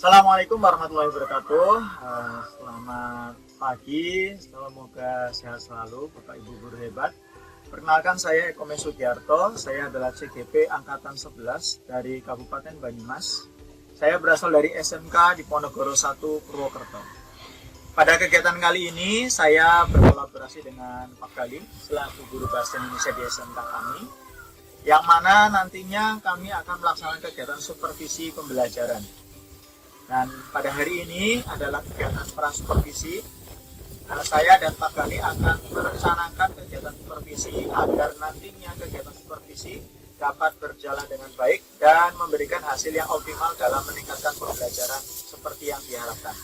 Assalamualaikum warahmatullahi wabarakatuh. Selamat pagi, semoga sehat selalu Bapak Ibu guru hebat. Perkenalkan, saya Eko Sugiarto. Saya adalah CGP Angkatan 11 dari Kabupaten Banyumas. Saya berasal dari SMK di Ponorogo 1, Purwokerto. Pada kegiatan kali ini saya berkolaborasi dengan Pak Gali selaku guru bahasa Indonesia di SMK kami, yang mana nantinya kami akan melaksanakan kegiatan supervisi pembelajaran. Dan pada hari ini adalah kegiatan prasupervisi. Saya dan Pak Gali akan merencanakan kegiatan supervisi agar nantinya kegiatan supervisi dapat berjalan dengan baik dan memberikan hasil yang optimal dalam meningkatkan pembelajaran seperti yang diharapkan.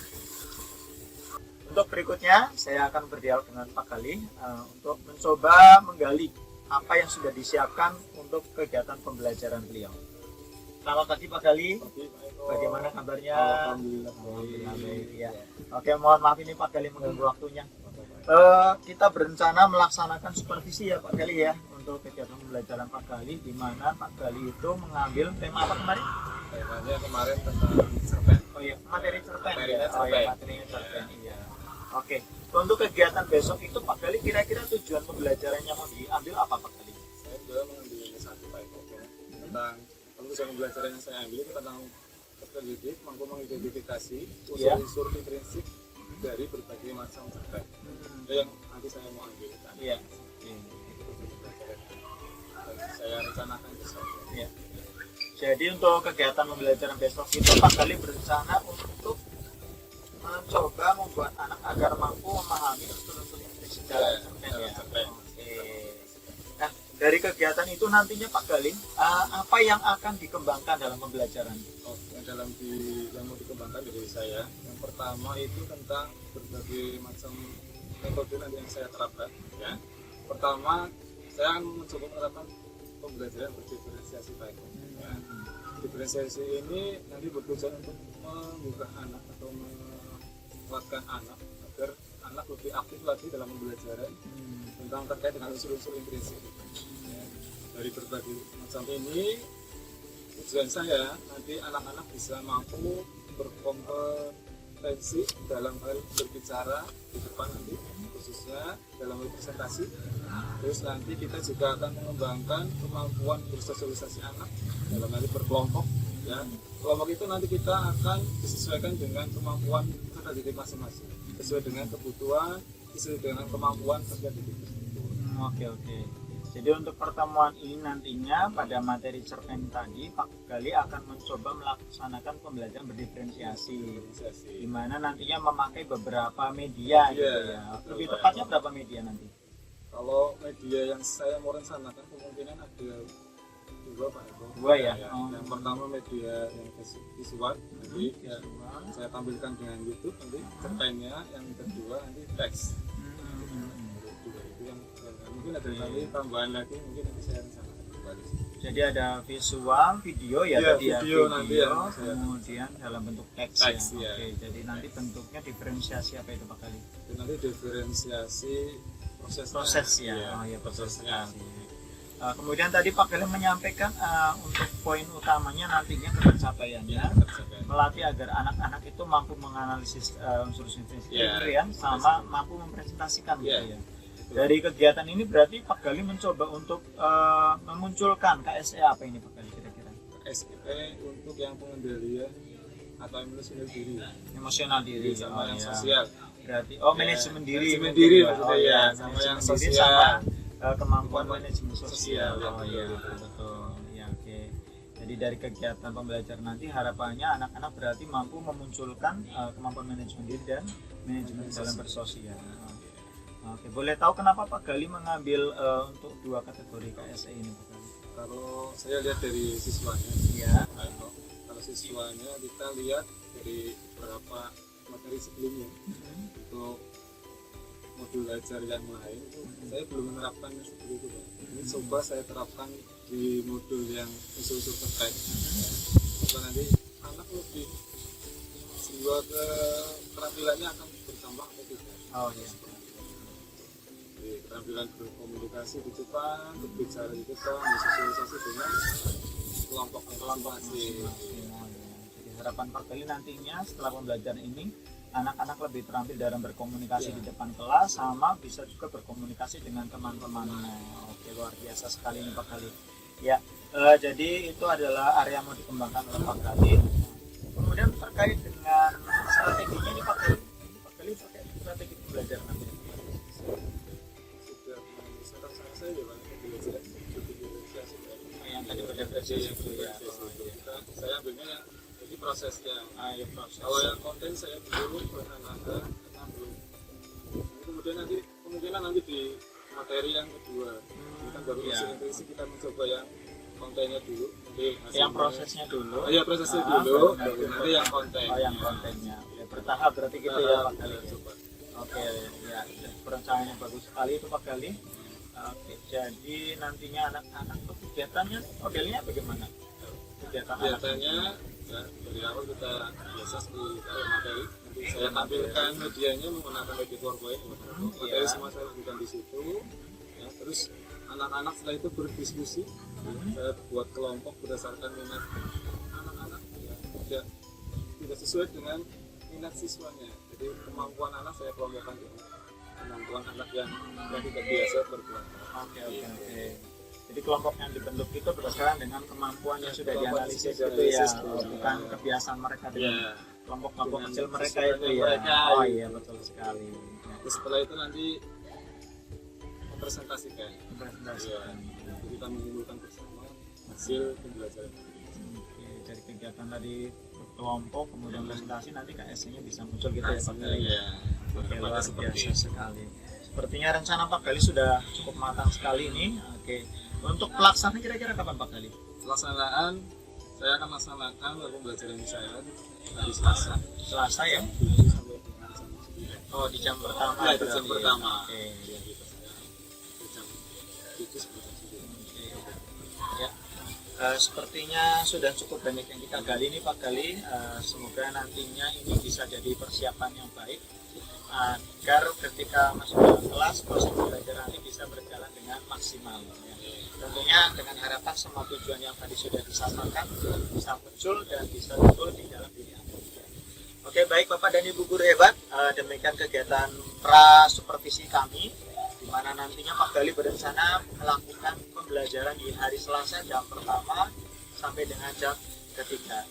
Untuk berikutnya, saya akan berdialog dengan Pak Gali untuk mencoba menggali apa yang sudah disiapkan untuk kegiatan pembelajaran beliau. Selamat pagi Pak Gali. Bagaimana kabarnya? Alhamdulillah baik ya. Oke, mohon maaf ini Pak Gali mengganggu waktunya. Kita berencana melaksanakan supervisi ya Pak Gali ya untuk kegiatan pembelajaran Pak Gali, di mana Pak Gali itu mengambil tema apa kemarin? Temanya kemarin tentang cerpen. Oh iya, materi cerpen. Materinya cerpen. Iya. Oke. Untuk kegiatan besok itu Pak Gali kira-kira tujuan pembelajaran yang mau diambil apa Pak Gali? Saya juga mengambil satu Pak Eko tentang tujuan pembelajaran yang saya ambil itu tentang peserta didik mampu mengidentifikasi unsur-unsur intrinsik dari berbagai macam cerpen. Itu yang nanti saya mau ambil. Iya. Saya rencanakan besok. Iya. Jadi untuk kegiatan pembelajaran besok itu Pak Gali berencana untuk mencoba membuat anak agar mampu memahami unsur-unsur intrinsik dalam cerpen. Nah, dari kegiatan itu nantinya Pak Gali, apa yang akan dikembangkan dalam pembelajaran? Yang mau dikembangkan dari saya, yang pertama itu tentang berbagai macam metode nanti yang saya terapkan. Ya. Pertama, saya akan mencoba menerapkan pembelajaran berdiferensiasi Pak Eko. Ya. Diferensiasi ini nanti bertujuan untuk membuka anak atau menguatkan anak agar anak lebih aktif lagi dalam pembelajaran tentang terkait dengan unsur-unsur intrinsik. Ya. Dari berbagai macam ini, tujuan saya nanti anak-anak bisa mampu berkompetensi dalam hal berbicara di depan nanti, khususnya dalam hal presentasi. Terus nanti kita juga akan mengembangkan kemampuan bersosialisasi anak dalam hal berkelompok. Ya, kelompok itu nanti kita akan disesuaikan dengan kemampuan peserta didik masing-masing, sesuai dengan kebutuhan, sesuai dengan kemampuan peserta didik. Oke. Jadi untuk pertemuan ini nantinya pada materi cerpen tadi Pak Gali akan mencoba melaksanakan pembelajaran berdiferensiasi, di mana nantinya memakai beberapa media gitu ya. Lebih tepatnya berapa media nanti? Kalau media yang saya mau rencanakan kemungkinan ada dua Pak Eko. Dua ya? Yang pertama media yang visual, nanti saya tampilkan dengan YouTube nanti cerpennya. Yang kedua nanti teks. Itu yang mungkin ada nanti tambahan lagi, mungkin nanti saya rencanakan kembali. Jadi ada visual, video ya, tadi video, ya, nanti ya, kemudian dalam bentuk teks ya. Oke, jadi nanti bentuknya diferensiasi apa itu Pak Gali? Itu nanti diferensiasi proses ya. prosesnya. Kemudian tadi Pak Gali menyampaikan untuk poin utamanya nantinya ketercapaiannya melatih agar anak-anak itu mampu menganalisis unsur intrinsik sama mampu mempresentasikan gitu ya. Dari kegiatan ini berarti Pak Gali mencoba untuk memunculkan KSE apa ini Pak Gali kira-kira? KSE untuk yang pengendalian atau emosional diri sama yang sosial. Berarti manajemen diri maksudnya ya, sama yang sosial, sama kemampuan manajemen sosial. Betul. Ya, oke. Jadi Jadi dari kegiatan pembelajaran nanti harapannya anak-anak berarti mampu memunculkan kemampuan manajemen diri dan manajemen dalam bersosial. Oke, boleh tahu kenapa Pak Gali mengambil untuk 2 kategori KSE ini Pak Gali? Kalau saya lihat dari siswanya, Ya. kalau siswanya kita lihat dari beberapa materi sebelumnya untuk modul belajar yang lain, saya belum menerapkannya seperti itu Pak. Ini coba saya terapkan di modul yang unsur-unsur terkait. Semoga nanti anak lebih jiwa keterampilannya akan bertambah atau tidak. Oh iya. Jadi, keterampilan berkomunikasi di depan, berbicara di depan, bersosialisasi dengan kelompok masing-masing. Jadi harapan Pak Gali nantinya setelah pembelajaran ini anak-anak lebih terampil dalam berkomunikasi di depan kelas sama bisa juga berkomunikasi dengan teman-temannya. Oke, luar biasa sekali ini Pak Gali. Ya, jadi itu adalah area yang mau dikembangkan oleh Pak Gali. Kemudian terkait dengan strateginya ini Pak Gali, pakai strategi pembelajaran apa? Sudah saran saya ya Pak, belajar Yang tadi berdasarkan itu ya. Saya ambilnya yang jadi prosesnya. Ya, proses. Kalau yang konten saya belum pernah karena belum. Kemudian nanti kemungkinan nanti di materi yang kedua kita baru isi kita mencoba yang kontennya dulu. Yang prosesnya dulu. Iya prosesnya dulu. Nanti yang konten. Oh, yang kontennya. Ya, bertahap berarti gitu ya Pak Gali. Coba. Oke, ya perencanaannya bagus sekali itu Pak Gali. Oke, jadi nantinya anak-anak tuh kegiatannya modelnya bagaimana? Kegiatannya ya, dari awal kita biasa seperti materi. Nanti saya tampilkan medianya menggunakan media PowerPoint. Materi semua saya lakukan di situ. Ya, terus anak-anak setelah itu berdiskusi. Saya buat kelompok berdasarkan minat anak-anak. Ya, tidak sesuai dengan minat siswanya. Jadi kemampuan anak saya kelompokkan dengan kemampuan anak yang tidak biasa berkelompok. Oke. Jadi kelompok yang dibentuk itu berdasarkan dengan kemampuan yang sudah dianalisis sudah itu ya, dianalisis, bukan kebiasaan mereka dengan kelompok-kelompok Dengan kecil mereka sesuai itu dengan ya. mereka. Oh iya betul sekali. Terus setelah itu nanti mempresentasikan. Presentasi. Ya, jadi kita mengumpulkan bersama hasil pembelajaran. Oke, dari kegiatan tadi kelompok kemudian presentasi nanti KSC-nya bisa muncul gitu ya Pak Gali. Iya. Oke, luar biasa sekali. Sepertinya rencana Pak Gali sudah cukup matang sekali ini. Oke, untuk pelaksanaan kira-kira kapan Pak Gali? Pelaksanaan saya akan melaksanakan pembelajaran saya hari Selasa. Selasa ya? 7 sampai dengan jam 9. Oh, di jam pertama. Ya, di jam berarti ya? pertama. Oke. Ya, gitu saya di jam 7 sampai jam 9. Oke. Ya. Sepertinya sudah cukup banyak yang kita gali nih Pak Gali. Semoga nantinya ini bisa jadi persiapan yang baik agar ketika masuk dalam kelas proses pembelajaran ini bisa berjalan dengan maksimal. Ya. Tentunya dengan harapan semua tujuan yang tadi sudah disampaikan bisa muncul dan bisa betul di dalam diri Anda. Oke, baik Bapak dan Ibu guru hebat, demikian kegiatan pra supervisi kami, di mana nantinya Pak Gali berencana melakukan pembelajaran di hari Selasa jam pertama sampai dengan jam ketiga.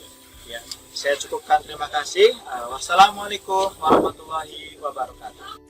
Ya, saya cukupkan, terima kasih. Wassalamualaikum warahmatullahi wabarakatuh.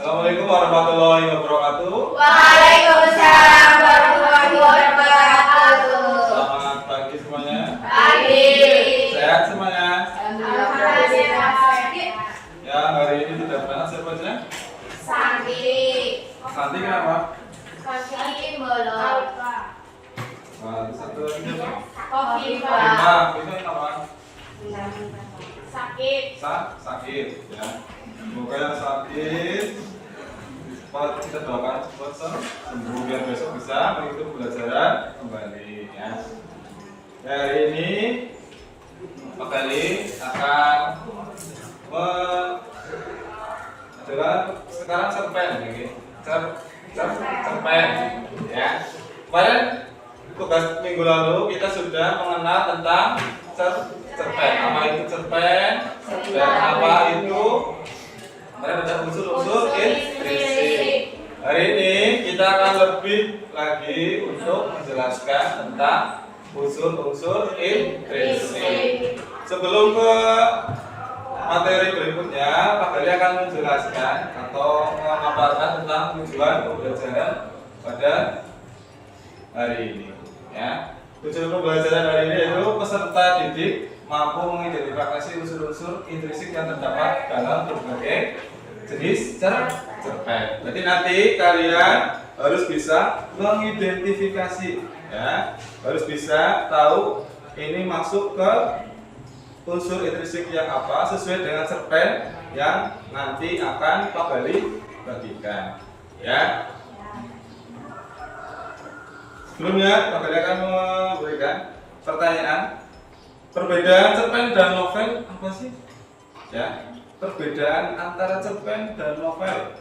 Assalamualaikum warahmatullahi wabarakatuh. Waalaikumsalam warahmatullahi wabarakatuh. Selamat pagi semuanya. Pagi. Sehat semuanya. Alhamdulillah. Ya, hari ini tidak berangkat siapa aja? Santi. Santi kenapa? Santi belum. Nah, satu lagi siapa? Kopi Bima. Bima kenapa? sakit. Sakit. Ya. Semoga yang sakit cepat kita doakan cepat sembuh biar besok bisa mengikuti pembelajaran kembali ya. Hari ini Pak Gali akan adalah sekarang cerpen, cerpen ya. Kemarin tugas minggu lalu kita sudah mengenal tentang cerpen. Apa itu cerpen dan apa itu unsur-unsur intrinsik. Hari ini kita akan lebih lagi untuk menjelaskan tentang unsur-unsur intrinsik. Sebelum ke materi berikutnya, Pak Gali akan menjelaskan atau memaparkan tentang tujuan pembelajaran pada hari ini. Ya, tujuan pembelajaran hari ini yaitu peserta didik mampu mengidentifikasi unsur-unsur intrinsik yang terdapat dalam berbagai jenis cerpen. Berarti nanti kalian harus bisa mengidentifikasi, ya, harus bisa tahu ini masuk ke unsur intrinsik yang apa sesuai dengan cerpen yang nanti akan Pak Gali bagikan. Ya. Sebelumnya Pak Gali akan memberikan pertanyaan. Perbedaan cerpen dan novel apa sih? Ya. Perbedaan antara cerpen dan novel.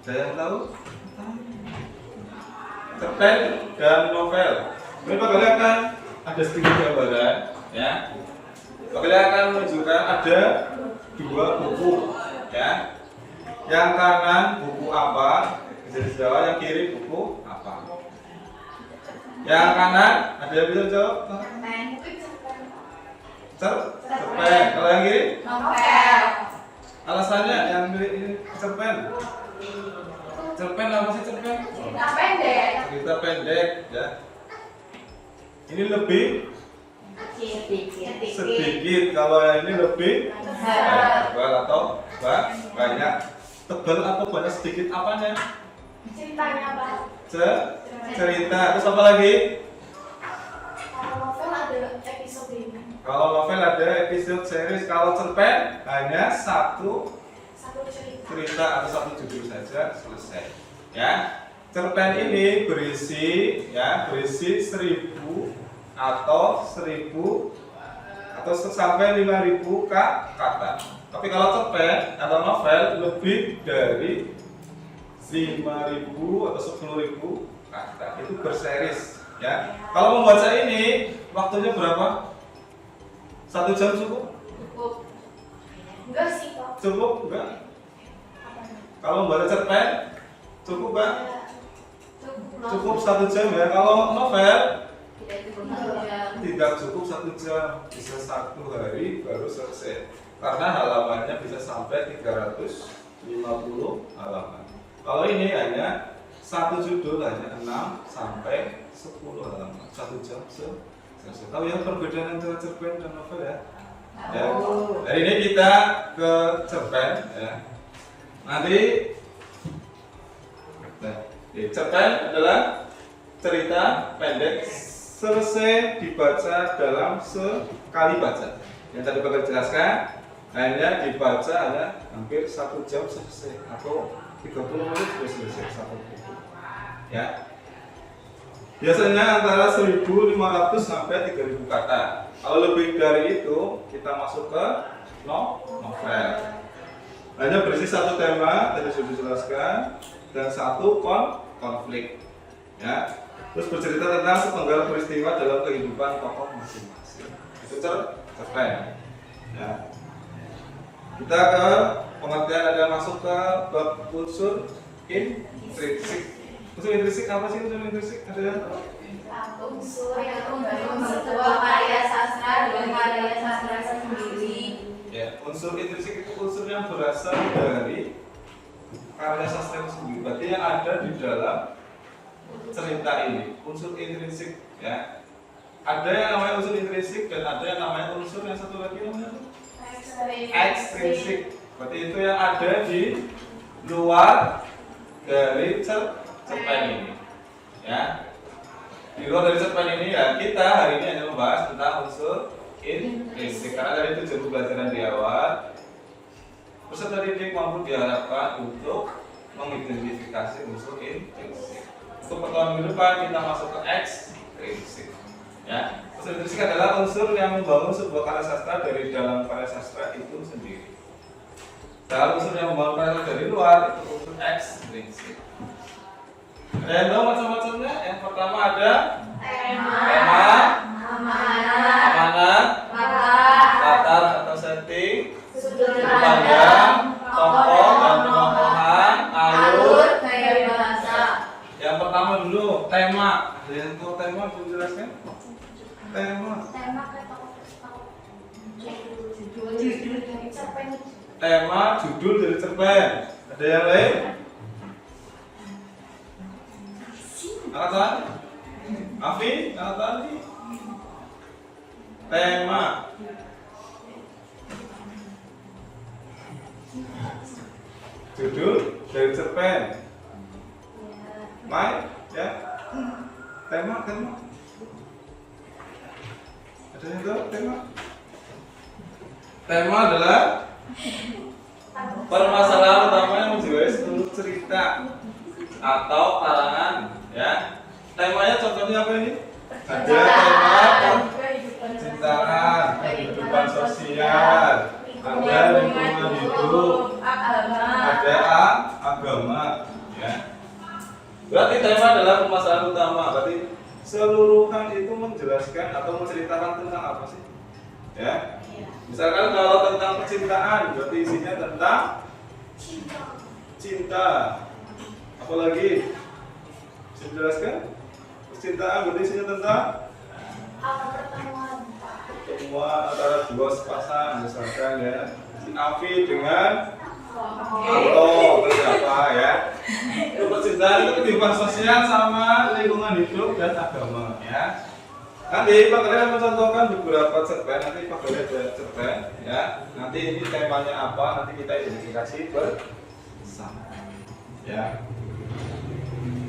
Ada yang tahu? Cerpen dan novel. Ini Pak Gali akan ada sedikit gambaran, ya. Pak Gali akan menunjukkan ada dua buku, ya. Yang kanan buku apa? Jadi jawab, yang kiri buku apa? Yang kanan ada yang bisa jawab? Cerpen. Kalau yang kiri? Novel. Alasannya yang kiri ini cerpen. Cerpen apa sih cerpen? Cerita pendek. Cerita pendek, ya. Ini lebih sedikit. Kalau yang ini lebih tebal atau banyak. Tebal atau banyak sedikit apanya? Ceritanya apa? Cerita. Terus apa lagi? Kalau novel ada episode ini. Kalau novel ada episode series. Kalau cerpen hanya satu Satu cerita. cerita atau satu judul saja selesai. Ya. Cerpen ini berisi 1000 atau 1000 atau sampai 5000 kata. Tapi kalau cerpen atau novel lebih dari 5000 atau 10000 kata. Itu berseris, ya. Kalau membaca ini waktunya berapa? 1 jam cukup? Cukup. Enggak sih kok. Cukup enggak? Kalau membaca cerpen cukup enggak? Cukup 1 jam, ya. Kalau novel tidak cukup 1 jam, bisa 1 hari baru selesai. Karena halamannya bisa sampai 350 halaman. Kalau ini hanya satu judul hanya 6 sampai 10 halaman, 1 jam selesai. Tahu ya perbedaan antara cerpen dan novel, ya? Ya. Hari ini kita ke cerpen, ya. Nanti cerpen adalah cerita pendek selesai dibaca dalam sekali baca. Yang tadi bakal jelaskan hanya dibaca hampir 1 jam selesai atau 30 menit sudah selesai satu buku. Ya. Biasanya antara 1500 sampai 3000 kata. Kalau lebih dari itu kita masuk ke novel. Hanya berisi satu tema tadi sudah dijelaskan dan satu konflik. Ya. Terus bercerita tentang sepenggal peristiwa dalam kehidupan tokoh masing-masing. Itu cerpen. Ya. Kita ke pengertian ada masuk ke bab unsur intrinsik. Unsur intrinsik apa sih unsur intrinsik? Ada yang tahu? Unsur yang membangun sebuah karya sastra dengan karya sastra sendiri. Ya, unsur intrinsik itu unsur yang berasal dari karya sastra itu sendiri. Berarti yang ada di dalam cerita ini, unsur intrinsik, ya. Ada yang namanya unsur intrinsik dan ada yang namanya unsur yang satu lagi namanya ekstrinsik. Berarti itu yang ada di luar dari cerpen ini, ya. Di luar dari cerpen ini, ya, kita hari ini hanya membahas tentang unsur intrinsik karena dari tujuan pembelajaran di awal peserta didik mampu diharapkan untuk mengidentifikasi unsur intrinsik. Untuk pertemuan minggu depan kita masuk ke ekstrinsik. Ya, unsur intrinsik adalah unsur yang membangun sebuah karya sastra dari dalam karya sastra itu sendiri. Dan unsur yang membangun karya sastra dari luar itu unsur ekstrinsik. Ada yang tahu macam-macamnya? Yang pertama ada Tema, amanat, latar atau setting, sudut pandang, tokoh dan tokohan, alur. gaya bahasa. Yang pertama dulu, tema. Ada yang tahu tema belum jelaskan? Tema. Tema judul dari cerpen. Ada yang lain? Angkatan? Afi? Angkatan? Tema. Judul dari cerpen. Mai? Ya? Tema? Ada yang tahu tema? Tema adalah permasalahan utama yang menjiwai seluruh cerita atau karangan, ya. Temanya contohnya apa ini? Ada tema percintaan, kehidupan sosial, ada lingkungan hidup, ada agama, ya. Berarti tema adalah permasalahan utama. Berarti seluruhan itu menjelaskan atau menceritakan tentang apa sih? Ya. Misalkan kalau tentang percintaan, berarti isinya tentang cinta. Apalagi? Bisa dijelaskan? Percintaan berarti isinya tentang pertemuan antara dua sepasang, misalkan ya. Si Afi dengan Anto, berapa ya? Itu percintaan itu kehidupan sosial sama lingkungan hidup dan agama, ya. Nanti Pak Gede mencontohkan beberapa cerpen, nanti Pak Gede ada cerpen, ya. Nanti ini temanya apa, nanti kita identifikasi bersama, ya.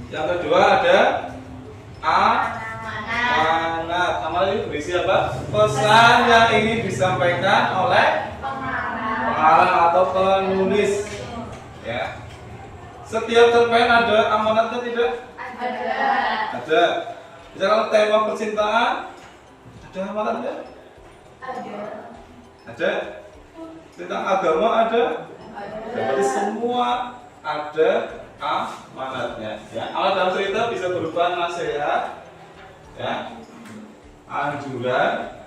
Yang kedua ada amanat. Amanat ini berisi apa? Pesan yang ingin disampaikan oleh pengarang atau penulis, ya. Setiap cerpen ada amanatnya tidak? Ada. Misalkan tema percintaan, ada amanatnya? Ada. Tentang agama ada? Berarti semua ada amanatnya. Ya. Amanat dalam cerita bisa berupa nasihat, ya, anjuran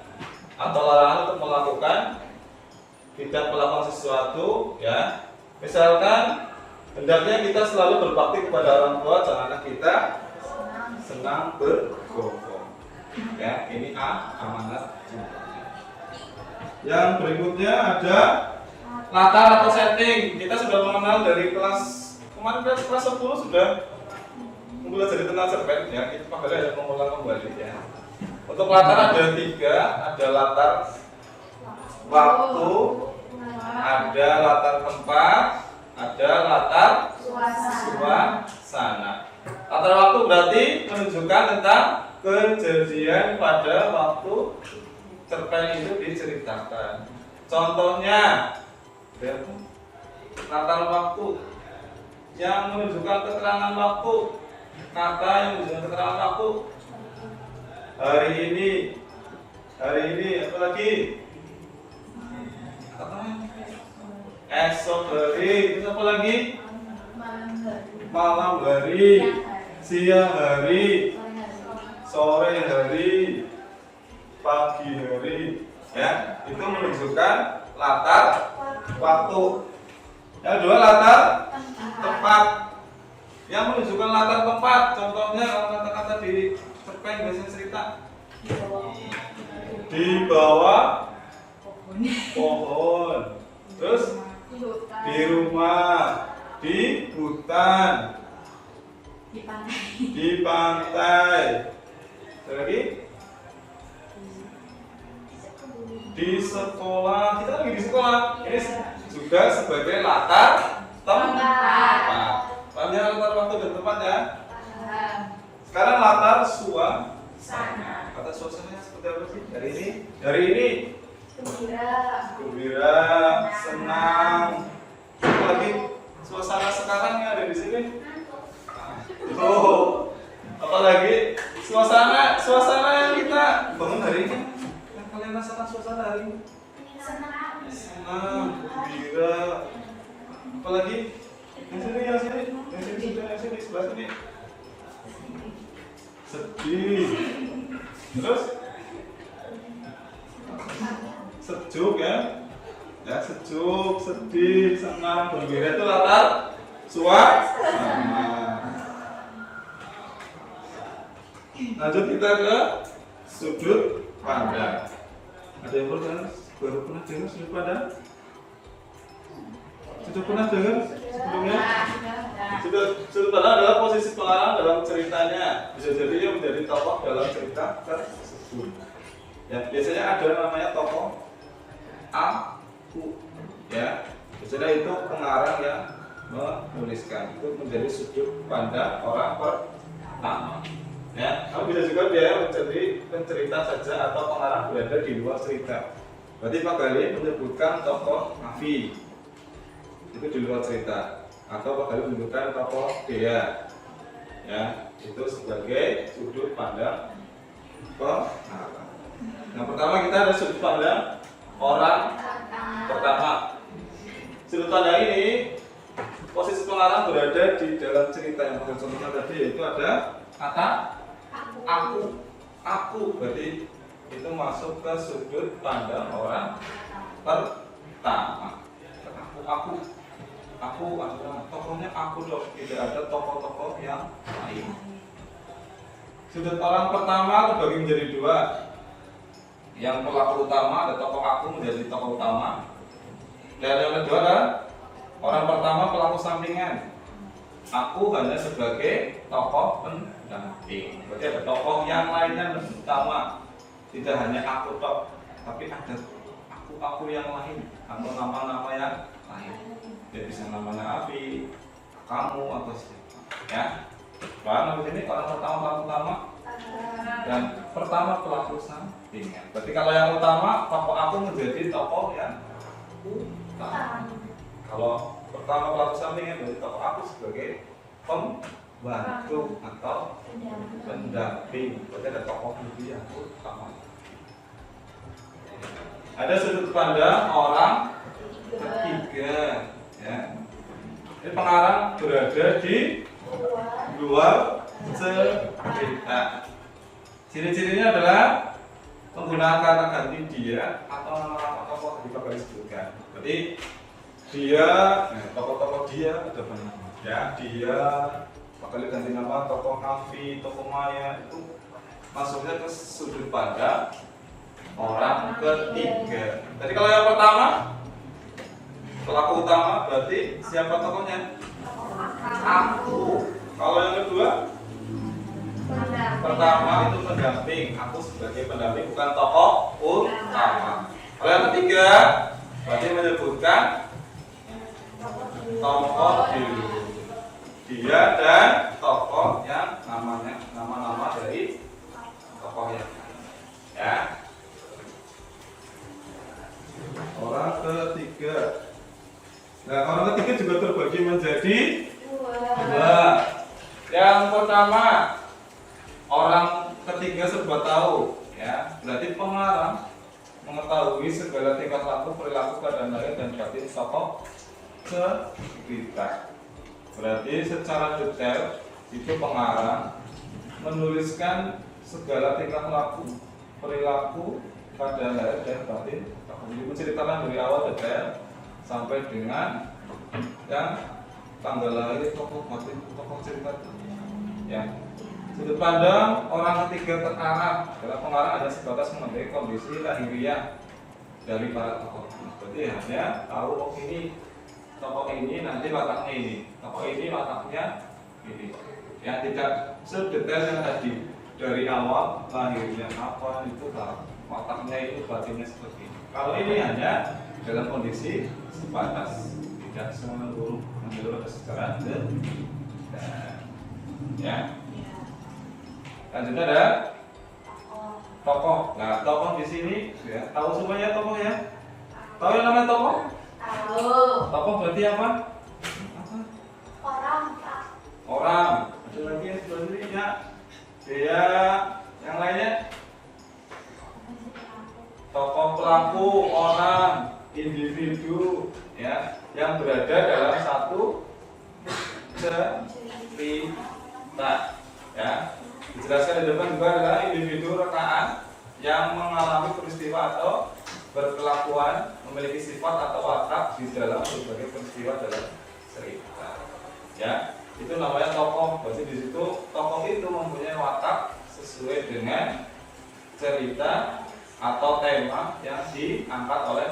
atau larangan untuk melakukan tidak melakukan sesuatu, ya. Misalkan hendaknya kita selalu berbakti kepada orang tua, janganlah kita senang berbohong. Ya, ini amanat. Yang berikutnya ada latar atau setting. Kita sudah mengenal dari kelas kemarin, kelas 10 sudah mempelajari tentang cerpen, ya. Kita pakai ada mengulang kembali, ya. Untuk latar ada 3, ada latar waktu, ada latar tempat, ada latar suasana. Latar waktu berarti menunjukkan tentang kejadian pada waktu cerpen itu diceritakan. Contohnya, latar waktu yang menunjukkan keterangan waktu, kata yang menunjukkan keterangan waktu. Hari ini, apa lagi? Esok hari, itu apa lagi? Malam hari, siang hari, sore hari, pagi hari, ya. Itu menunjukkan latar waktu. Yang kedua latar tempat, yang menunjukkan latar tempat. Contohnya kalau kata-kata di cerpen biasanya cerita di bawah pohon, terus di rumah, di hutan, di pantai, lagi di sekolah. Kita lagi di sekolah. Ini juga sebagai latar tempat. Paham ya latar waktu dan tempat, ya? Sekarang latar suasana. Kata suasananya seperti apa sih? Dari ini gembira, senang. Apalagi suasana sekarang yang ada di sini. Oh, apalagi suasana yang kita bangun hari ini. Yang kalian rasakan suasana hari ini? Senang, gembira. Apalagi yang sini, sebelah sini. sedih. Terus sejuk ya. Ya, sejuk, sedih, senang, gembira itu latar suasana. Lanjut kita ke sudut pandang. Ada yang baru pernah dengar sudut pandang? Sudah pernah dengar sebelumnya? Sudut pandang adalah posisi pengarang dalam ceritanya. Bisa jadi dia menjadi tokoh dalam cerita tersebut. Ya, biasanya ada namanya tokoh aku, ya. Biasanya itu pengarang yang menuliskan, itu menjadi sudut pandang orang pertama. Ya, atau bisa juga dia menjadi pencerita saja atau pengarang berada di luar cerita. Berarti Pak Gali menyebutkan tokoh Afi itu di luar cerita, atau Pak Gali menyebutkan tokoh Dea, ya, itu sebagai sudut pandang pengarang. Yang pertama kita ada sudut pandang orang pertama. Sudut pandang ini posisi pengarang berada di dalam cerita yang pada contohnya tadi, yaitu ada kata aku, berarti itu masuk ke sudut pandang orang pertama. Aku adalah tokohnya aku dong, tidak ada tokoh-tokoh yang lain. Sudut orang pertama terbagi menjadi dua. Yang pelaku utama ada tokoh aku menjadi tokoh utama, dan yang kedua adalah orang pertama pelaku sampingan. Aku hanya sebagai tokoh pendamping. Berarti ada tokoh yang lainnya lebih utama. Tidak hanya aku tok, tapi ada aku yang lain atau nama-nama yang lain. Dia bisa namanya Afi, kamu atau siapa. Ya. Paham ini orang pertama pelaku utama dan pertama pelaku sampingan. Berarti kalau yang utama tokoh aku menjadi tokoh yang utama. Kalau pertama pelaku sampingan berarti tokoh aku sebagai pembantu atau pendamping. Berarti ada tokoh yang utama. Ada sudut pandang orang ketiga, ya. Ini pengarang berada di luar cerita. Ciri-cirinya adalah menggunakan kata ganti dia atau nama-nama tokoh yang Pak Gali sebutkan. Berarti dia, tokoh-tokoh dia ada banyak. Ya, dia Pak Gali ganti nama tokoh Afi, tokoh Maya, itu masuknya ke sudut pandang orang ketiga. Jadi kalau yang pertama pelaku utama berarti siapa tokohnya? Aku. Kalau yang kedua pertama itu pendamping, aku sebagai pendamping bukan tokoh utama. Kalau yang ketiga berarti menyebutkan tokoh dia dan tokoh yang namanya nama-nama dari tokoh yang ya. Orang ketiga. Nah, orang ketiga juga terbagi menjadi dua. Yang pertama, orang ketiga serba tahu, ya. Berarti pengarang mengetahui segala tingkah laku, perilaku, keadaan lahir dan batin tokoh cerita. Berarti secara detail itu pengarang menuliskan segala tingkah laku, perilaku, keadaan lahir dan batin. Jadi menceritakan dari awal detail sampai dengan yang tanggal lahir tokoh batin tokoh cerita. Ya. Sudut pandang orang ketiga terarah adalah pengarang hanya sebatas mengetahui kondisi lahiriah dari para tokoh. Berarti hanya tahu oh ini tokoh ini nanti wataknya ini, tokoh ini wataknya ini. Yang tidak sedetail yang tadi dari awal lahirnya apa itu wataknya itu batinnya seperti ini. Kalau ini hanya dalam kondisi sebatas, tidak menyeluruh secara detail. Ya. Lanjutnya ada tokoh. Nah, tokoh di sini ya, tahu semuanya tokoh ya? Tahu yang namanya tokoh? Tahu. Tokoh berarti apa? Orang. Ada lagi yang sebelah sini ya. Dia yang lainnya? Tokoh pelaku, orang, individu, ya, yang berada dalam satu cerita, ya. Dijelaskan di depan juga adalah individu rekaan yang mengalami peristiwa atau berkelakuan, memiliki sifat atau watak di dalam berbagai peristiwa dalam cerita. Ya, itu namanya tokoh. Berarti di situ tokoh itu mempunyai watak sesuai dengan cerita atau tema yang diangkat oleh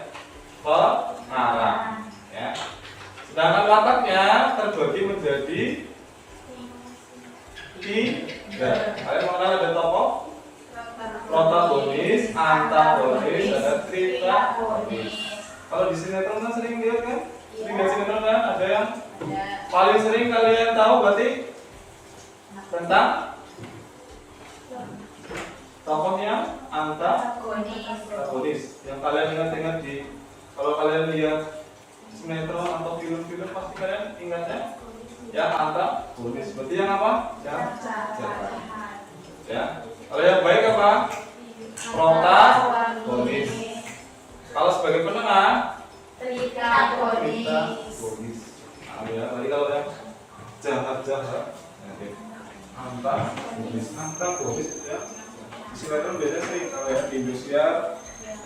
pengarang. Ya. Sedangkan wataknya terbagi menjadi 3. Kalian mengenal ada tokoh? Protagonis, antagonis, ada tritagonis. Kalau di sinetron kan sering lihat kan? Sering lihat sinetron kan? Ada yang paling sering kalian tahu berarti tentang tokoh yang antagonis. Yang kalian ingat-ingat kalau kalian lihat sinetron atau film-film pasti kalian ingatnya yang antagonis. Berarti yang apa? Yang jahat. Ya. Kalau yang baik apa? Protagonis. Kalau sebagai penengah, Tritagonis. Nah, ya, tadi kalau yang jahat-jahat, antagonis ya. Di sinetron biasanya sering kalau yang di Indosiar,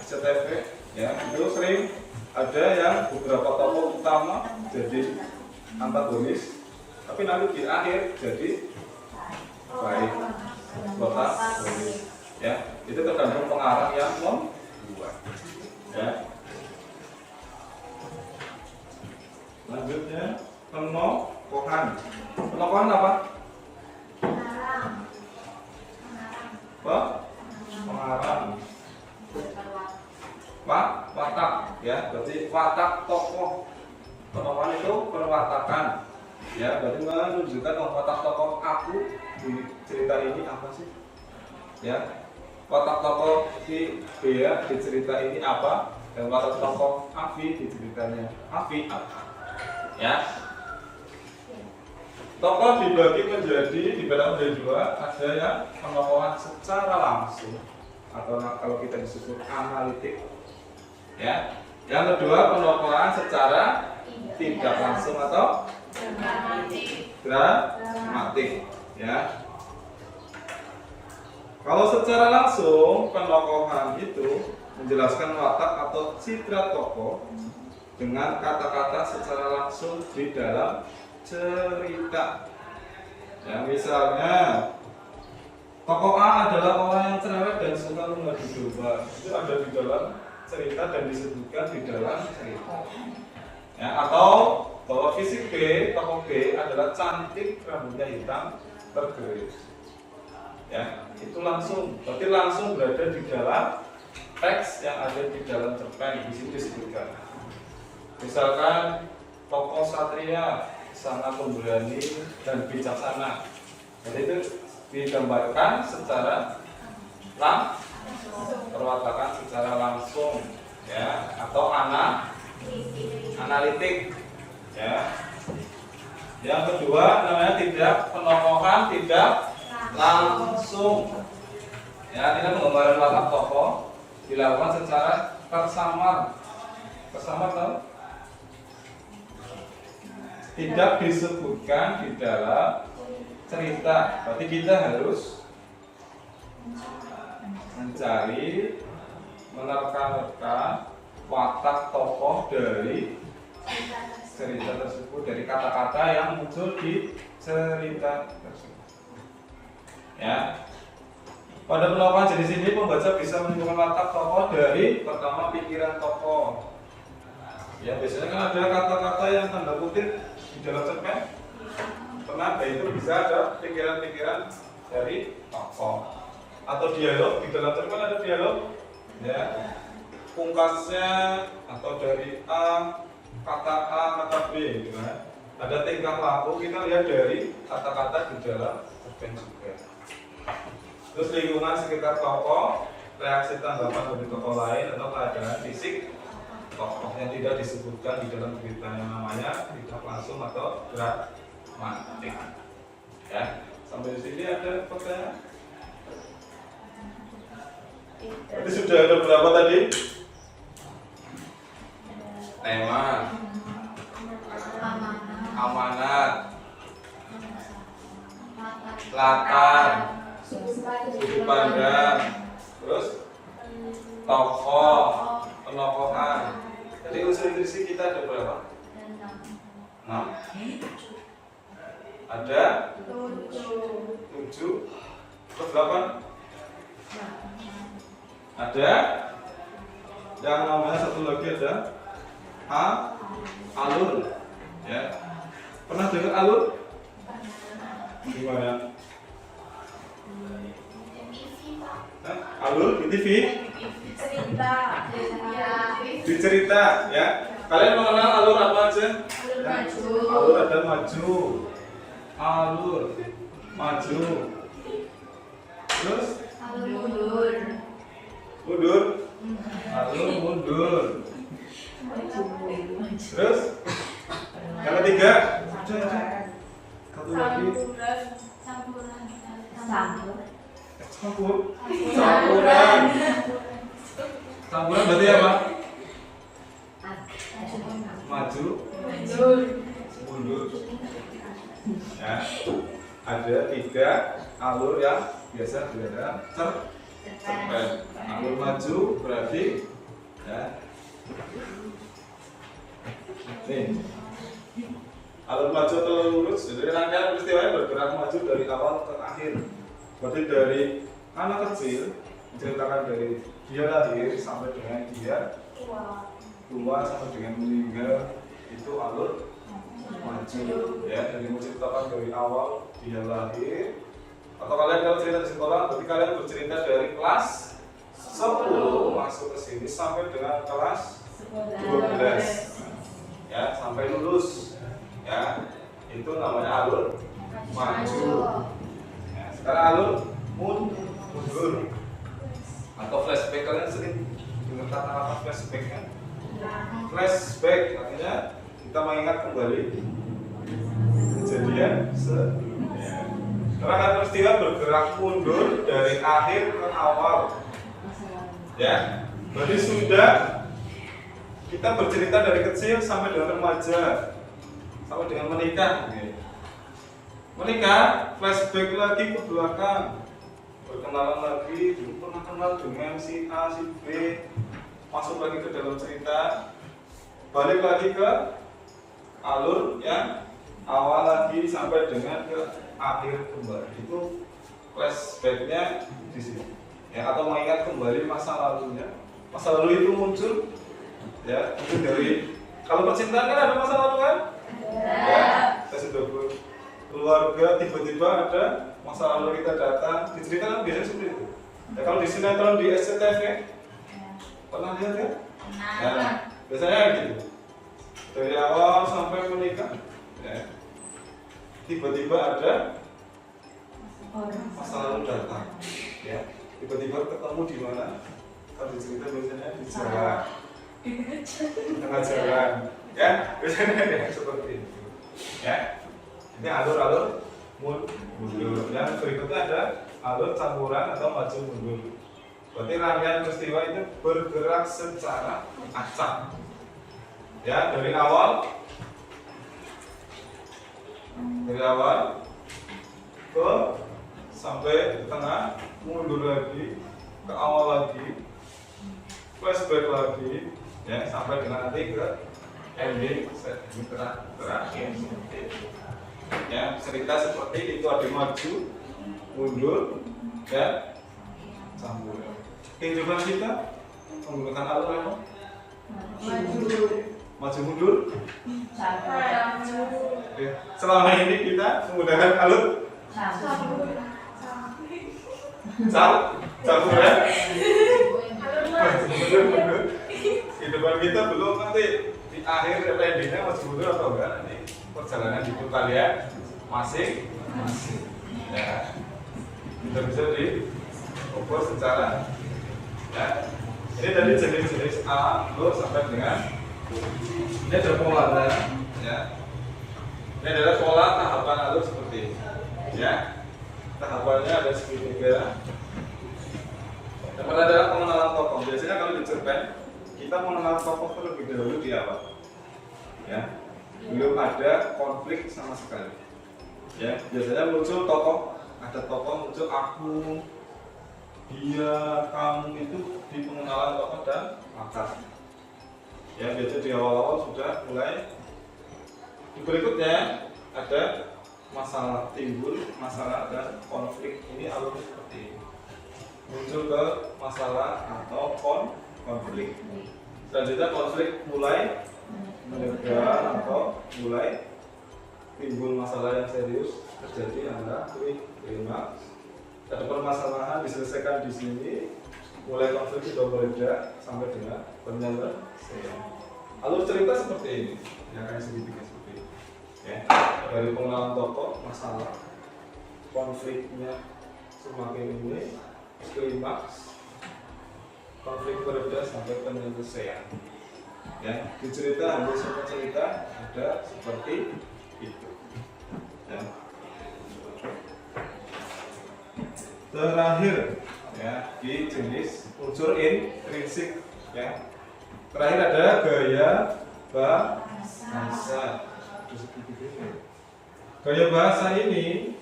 SCTV, ya itu sering ada yang beberapa tokoh utama jadi antagonis, tapi nanti di akhir jadi baik. Protagonis, ya itu tergantung pengarang yang membuat. Ya. Lanjutnya penokohan. Penokohan apa? Pengarang. Watak, ya berarti watak tokoh. Penokohan itu perwatakan. Ya, berarti menunjukkan watak tokoh aku di cerita ini apa sih? Ya, watak tokoh si Bea di cerita ini apa? Dan watak tokoh Afi di ceritanya Afi apa? Ya, tokoh dibagi menjadi dua. Ada yang penokohan secara langsung atau kalau kita disebut analitik. Ya, yang kedua penokohan secara tidak langsung atau dramatik, ya. Kalau secara langsung penokohan itu menjelaskan watak atau citra tokoh dengan kata-kata secara langsung di dalam cerita. Ya, misalnya tokoh A adalah orang yang cerewet dan suka mengadu domba. Itu ada di dalam cerita dan disebutkan di dalam cerita. Ya, atau bahwa fisik B, tokoh B adalah cantik, rambutnya hitam, bergeris. Ya, itu langsung, berarti langsung berada di dalam teks yang ada di dalam cerpen. Di sini disebutkan. Misalkan tokoh satria sangat pemberani dan bijaksana. Jadi itu digambarkan secara perwatakan secara langsung, ya, atau analitik, ya. Yang kedua namanya penokohan tidak langsung. Ya, ini penggambaran watak tokoh dilakukan secara tersamar. Tersamar tahu? Tidak disebutkan di dalam cerita. Berarti kita harus mencari, menerka-nerka watak tokoh dari cerita tersebut, dari kata-kata yang muncul di cerita tersebut. Ya. Pada penokohan jenis ini pembaca bisa menentukan watak tokoh dari pertama pikiran tokoh. Ya, biasanya kan ada kata-kata yang tanda kutip di dalam cerpen. Kenapa itu bisa ada pikiran-pikiran dari tokoh atau dialog di dalam cerpen ada dialog. Ya. Pungkasnya atau dari kata B gitu kan. Ada tingkah laku kita lihat dari kata-kata di dalam cerpen juga. Terus lingkungan sekitar tokoh, reaksi tanggapan dari tokoh lain atau keadaan fisik tokoh yang tidak disebutkan di dalam cerita yang namanya tidak langsung atau dramatik. Ya, sampai di sini ada pertanyaan? Berarti sudah ada berapa tadi? Tema, amanat, latar, penokohan. Jadi unsur intrisi kita ada berapa? 6. Ada 7. Terus 8. Ada yang namanya satu lagi ada alur. Ya. Pernah dengar alur? Gimana? Alur di TV? Di cerita, ya. Kalian mengenal alur apa aja? Alur ada maju, alur, maju, terus mundur, alur mundur, terus yang ketiga, satu lagi, campuran. Campuran berarti apa? Maju, mundur. Ya, ada 3 alur yang biasa berada cerpen. Alur maju berarti ya. Nih, alur maju atau lurus, jadi rangkaian peristiwa yang bergerak maju dari awal ke akhir. Berarti dari anak kecil menceritakan dari dia lahir sampai dengan dia tua sampai dengan meninggal, itu alur maju. Ya, jadi menceritakan dari awal dia lahir. Atau kalian kalau cerita di sekolah, berarti kalian bercerita dari kelas 10 masuk ke sini sampai dengan kelas 12. Ya, sampai lulus. Ya, itu namanya alur maju. Ya, sekarang alur mundur atau flashback. Kalian sering dengar kata-kata flashback kan? Flashback artinya kita mengingat kembali kejadian sebelumnya. Rangkaian peristiwa bergerak mundur dari akhir ke awal. Ya, berarti sudah kita bercerita dari kecil sampai dengan remaja, sampai dengan menikah. Menikah, flashback lagi ke belakang, berkenalan lagi, dulu pernah kenal dengan si A, si B, masuk lagi ke dalam cerita, balik lagi ke alur yang awal lagi sampai dengan ke akhir kembali. Itu flashbacknya di sini. Ya, atau mengingat kembali masa lalunya. Masa lalu itu muncul, ya, itu dari kalau percintaan kan ada masa lalu kan? Ya, saya sudah keluarga, tiba-tiba ada masa lalu kita datang, diceritakan biasanya seperti itu. Ya, kalau di sinetron di SCTV, pernah lihat ya? Nah, biasanya gitu. Dari awal sampai menikah, ya, tiba-tiba ada masa lalu datang, ya. Tiba-tiba ketemu di mana? Kalau dicerita biasanya di jalan, tengah jalan, ya. Biasanya ada seperti itu, ya. Ini alur-alur mundur. Yang berikutnya ada alur campuran atau maju mundur. Berarti rangkaian peristiwa itu bergerak secara acak. Ya, dari awal ke sampai tengah, mundur lagi ke awal lagi, flashback lagi, ya, sampai dengan nanti ke ending terakhir. Ya, cerita seperti itu, ada maju, mundur, dan campuran. Kehidupan kita menggunakan alur apa? Maju mundur. Ya, selama ini kita menggunakan alur campuran. Mundur. Kehidupan kita belum nanti di akhir endingnya maju mundur atau enggak, nanti perjalanan hidup kalian masing-masing. Ya, kita bisa diukur secara, ya. Ini dari jenis-jenis alur sampai dengan ini ada polanya, ya. Ini adalah pola tahapan alur seperti ini, ya. Tahapannya ada segitiga. Yang pertama adalah pengenalan tokoh. Biasanya kalau di cerpen kita mengenal tokoh terlebih dahulu di awal, ya. Belum ada konflik sama sekali, ya. Biasanya muncul tokoh, ada tokoh muncul aku, dia, kamu, itu di pengenalan tokoh dan latar. Ya, biasanya di awal-awal sudah mulai. Berikutnya ada masalah timbul, masalah dan konflik. Ini alurnya seperti ini. Muncul ke masalah atau konflik. Selanjutnya konflik mulai menegak atau mulai timbul masalah yang serius terjadi antara klimaks. Ada permasalahan diselesaikan di sini, mulai konflik sudah meledak sampai dengan penyelesaian. Alur cerita seperti ini, yang akan segitiga seperti ini. Ya, dari pengenalan tokoh, masalah, konfliknya semakin ini, klimaks, konflik bereda sampai penyelesaian. Ya, di cerita hampir semua cerita ada seperti itu. Ya. Terakhir, ya, di jenis unsur intrinsik, ya. Terakhir ada gaya bahasa. Gaya bahasa ini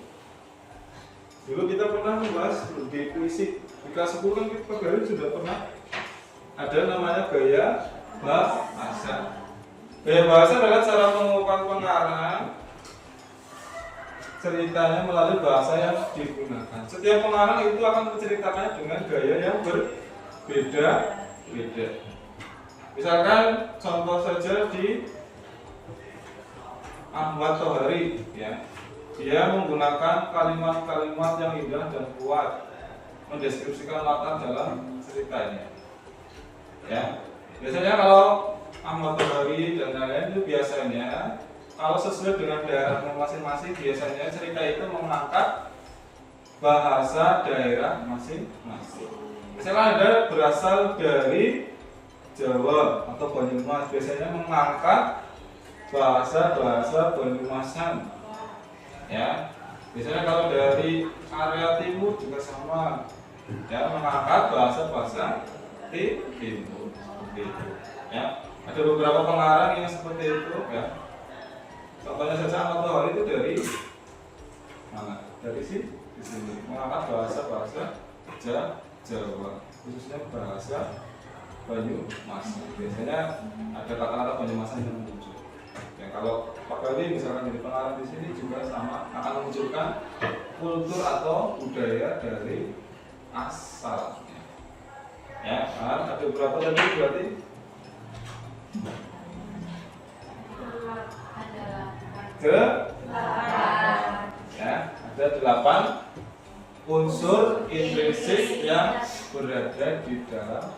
dulu kita pernah membahas di puisi di kelas 10 kan kita sudah pernah ada namanya gaya bahasa. Gaya bahasa adalah cara mengungkapkan pengarang ceritanya melalui bahasa yang digunakan. Setiap pengarang itu akan menceritakannya dengan gaya yang berbeda-beda. Misalkan contoh saja di Ahmad Tohari, ya, dia menggunakan kalimat-kalimat yang indah dan kuat mendeskripsikan latar dalam ceritanya. Ya, biasanya kalau Ahmad Tohari dan lain-lain itu biasanya kalau sesuai dengan daerah masing-masing, biasanya cerita itu mengangkat bahasa daerah masing-masing. Misalnya ada berasal dari Jawa atau Banyumas, biasanya mengangkat bahasa-bahasa Banyumasan. Ya, biasanya kalau dari area timur juga sama, ya, mengangkat bahasa-bahasa timur. Begitu. Ya, ada beberapa pengarang yang seperti itu. Ya, contohnya saja Ahmad Tohari itu dari mana? Dari di sini mengangkat bahasa-bahasa Jawa, khususnya bahasa Banyumasan. Biasanya ada kata-kata Banyumasan yang muncul. Ya, kalau Pak Gali misalkan jadi pengarang di sini juga sama, akan memunculkan kultur atau budaya dari asalnya. Ya, kan? Ada berapa tadi berarti? Ya, ada 8 unsur intrinsik yang berada di dalam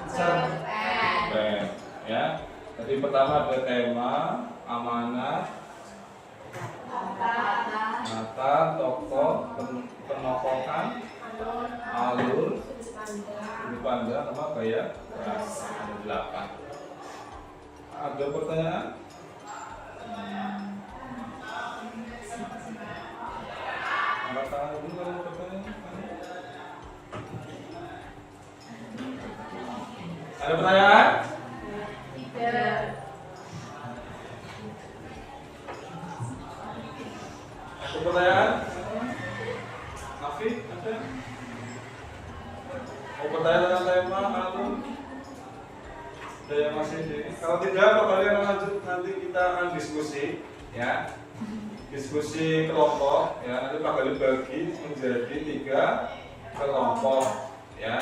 cerpen. Ya, tadi pertama ada tema, amanah, mata, tokoh, penokohan, alur, sudut pandang, sama gaya bahasa. Ada 8. Ada pertanyaan? Angkat tangan dulu kalau ada pertanyaan. Ada pertanyaan? Tidak. Ada pertanyaan? Nafi, ada? Mau bertanya tentang tema atau ada yang masih di? Kalau tidak, kalian lanjut, nanti kita akan diskusi, ya. Diskusi kelompok, ya. Nanti Pak Gali bagi menjadi 3 kelompok, ya,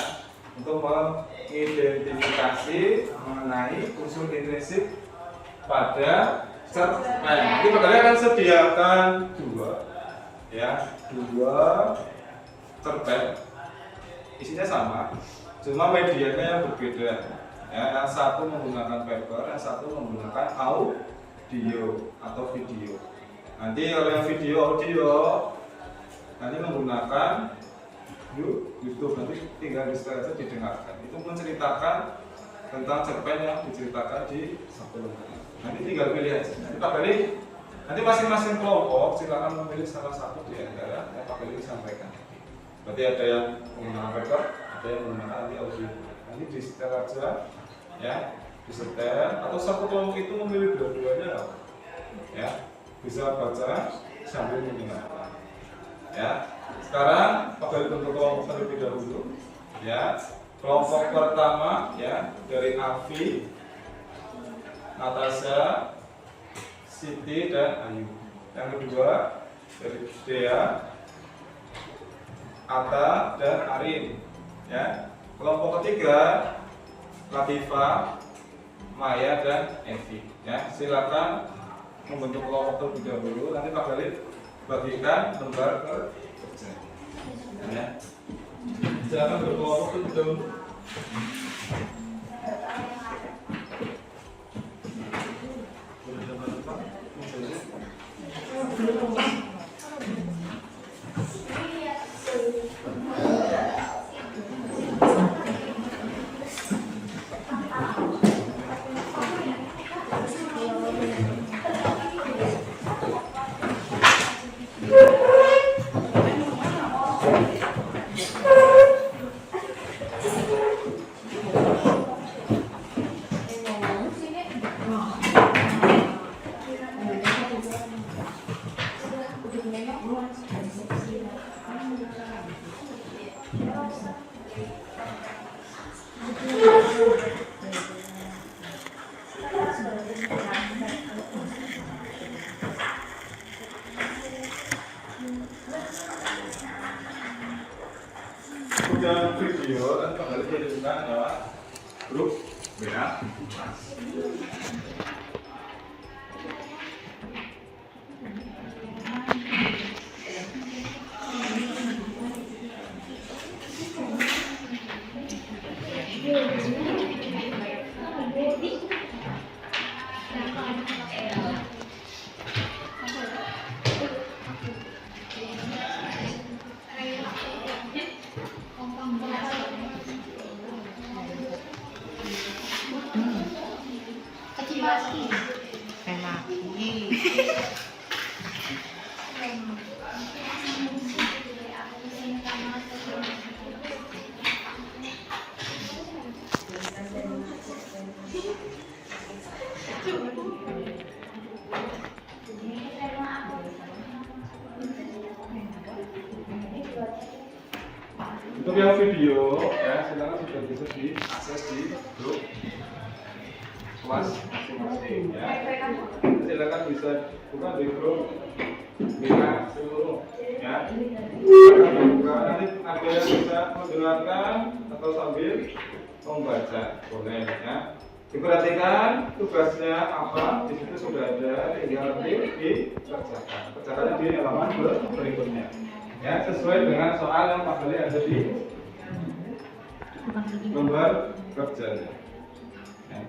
untuk mengidentifikasi mengenai unsur intrinsik pada cerpen. Nanti Pak Gali akan sediakan 2, ya, 2 cerpen. Isinya sama, cuma medianya yang berbeda. Ya, yang satu menggunakan paper, yang satu menggunakan audio atau video. Nanti kalau yang video audio nanti menggunakan YouTube, nanti tinggal di setel aja didengarkan. Itu menceritakan tentang cerpen yang diceritakan di sebelumnya. Nanti tinggal pilih aja. Nanti Pak Gali, nanti masing-masing kelompok silakan memilih salah satu di antara yang Pak Gali sampaikan. Berarti ada yang menggunakan paper, ada yang menggunakan audio. Nanti di setel aja, ya, di setel, atau satu kelompok itu memilih dua-duanya, ya, bisa baca sambil mendengarkan. Ya, sekarang Pak Gali bentuk kelompok terlebih dahulu, ya. Kelompok pertama, ya, dari Afi, Natasha, Siti, dan Ayu. Yang kedua dari Dea, Atta, dan Arin. Ya. Kelompok ketiga Latifah, Maya, dan Evi. Ya, silakan membentuk kelompok terlebih dahulu. Nanti Pak Khalid bagikan lembar kerja. Ya. Silakan berkelompok terlebih dahulu. Kemudian video dan kembali dikirimkan lewat grup WA. Untuk yang video, ya silakan sudah bisa diakses di grup kelas masing-masing. Ya. Silakan bisa buka di grup WA seluruh. Ya. Silakan buka, nanti ada yang bisa mendengarkan atau sambil membaca, boleh. Ya. Diperhatikan tugasnya apa, di situ sudah ada, tinggal nanti dikerjakan. Kerjakannya di halaman berikutnya. Ya, sesuai dengan soal yang Pak Khalid ada di lembar kerjanya. Ya.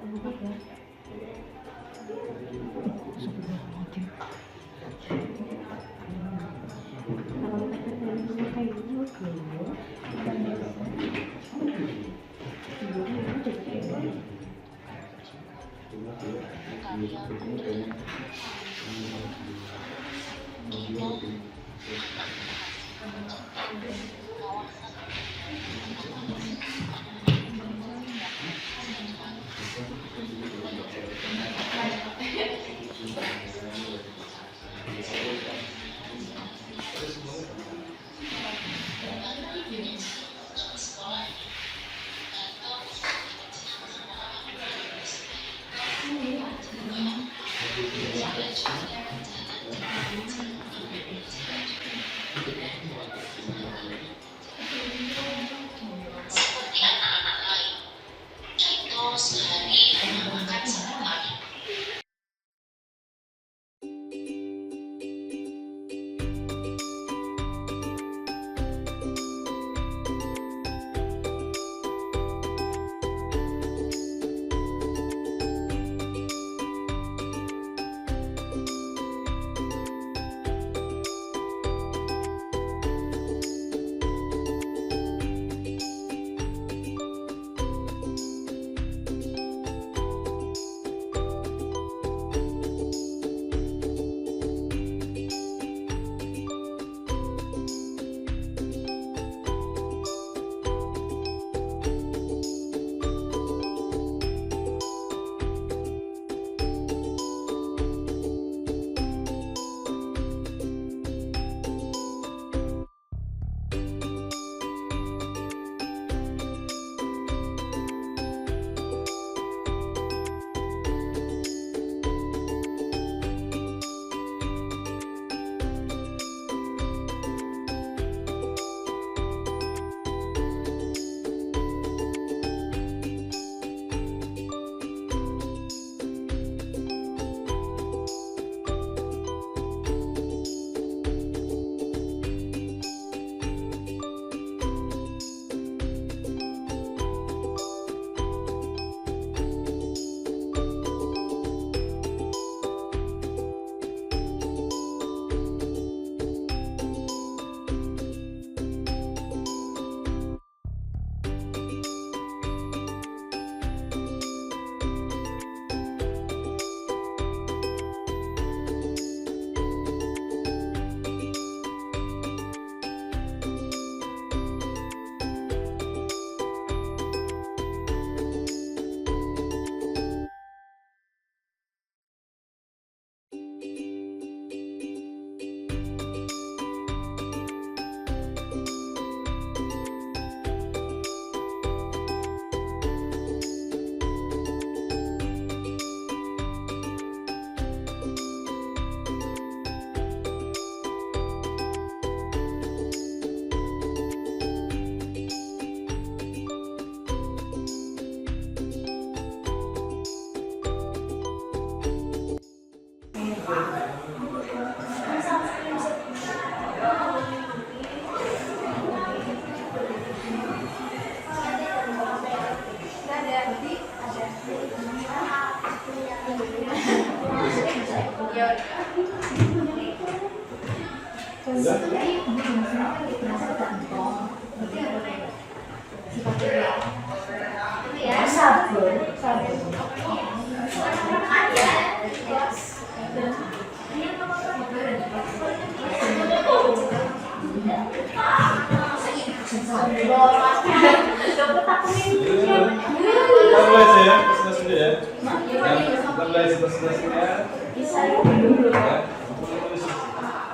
Kita mulai saja, presentasinya ya. Kita mulai presentasinya.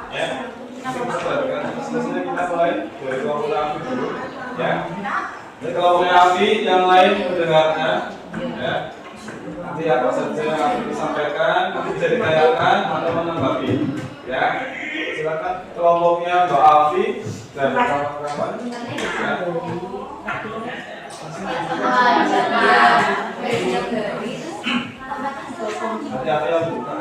Ya. Presentasinya kita mulai dari kelompok api dulu. Ya. Jadi kelompok api yang lain mendengarnya. Ya. Nanti apa saja yang akan disampaikan nanti bisa ditanyakan atau menanggapi. Ya. Silakan kelompoknya Mbak Alfi dan kawan-kawan. Ya. Hati-hati yang buka.